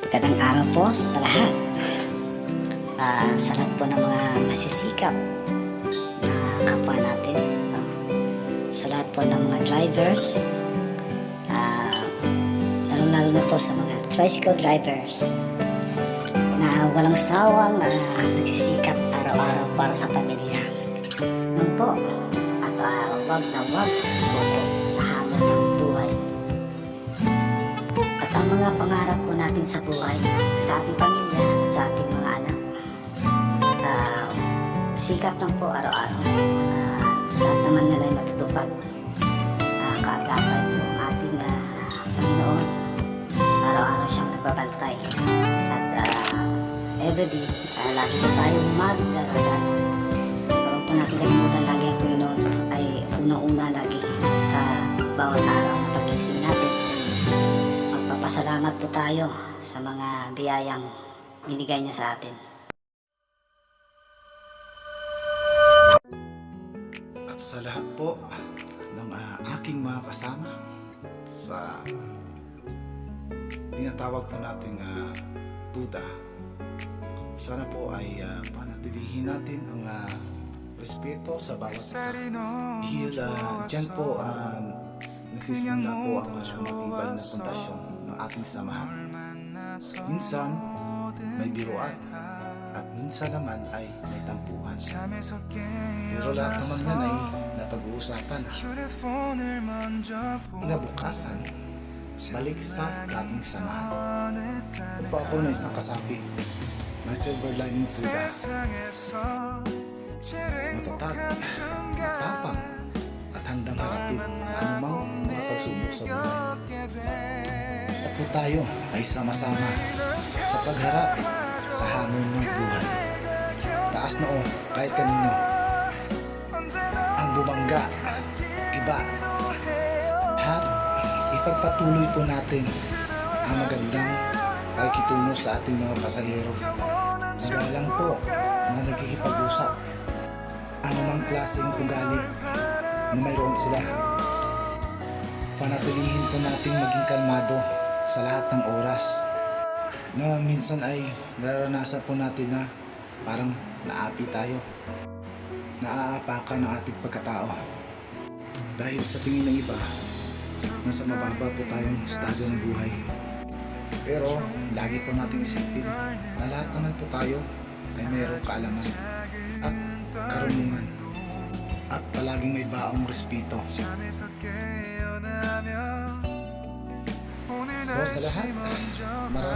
Magandang araw po sa lahat. Sa lahat po ng mga masisikap na kapwa natin, no? Sa lahat po ng mga drivers, lalo na po sa mga tricycle drivers na walang sawang nagsisikap araw-araw para sa pamilya. Nun po, at wag na wag susuko sa hamon ng buhay. At ang mga pangarap po natin sa buhay, sa ating pamilya at sa ating mga anak, sikap lang po araw-araw. Lahat naman nila ay matutupad. Kaagapay po ang ating Panginoon. Araw-araw siyang nagbabantay. At everyday, lagi po tayong magdarasal. Huwag po natin kalimutan lagi ang Panginoon ay unang-una lagi sa bawat araw na pag-isip natin. Magpapasalamat po tayo sa mga biyayang binigay niya sa atin. At sa lahat po ng aking mga kasama sa tinatawag po nating Buddha, sana po ay panatilihin natin ang respeto sa bawat isa. Dahil dyan po nagsisimula po ang matibay na pundasyon ng ating samahan. Minsan may biruan at minsan naman ay may tampuhan. Pero lahat naman yan ay napag-uusapan. Kinabukasan, balik sa dating samahan. Ito ako na isang kasapi na silver lining Buddha. Matatag, matapang, at handang harapin anumang mga pagsubok sa buhay. At po tayo ay sama-sama sa pagharap sa hamon ng buhay. Taas noo kahit kanino ang bumangga, iba. At ipagpatuloy po natin ang magandang pakikitungo sa ating mga pasahero. Magalang po na nagkikipag-usap anumang klaseng ugali na mayroon sila. Panatilihin po natin maging kalmado sa lahat ng oras na minsan ay nararanasan po natin na parang naapi tayo, naaapakan ng ating pagkatao dahil sa tingin ng iba nasa mababa po tayong estado ng buhay. Pero lagi po nating isipin na lahat naman po tayo ay mayroong kaalaman at karunungan at palaging may baong respeto. So sa lahat, maraming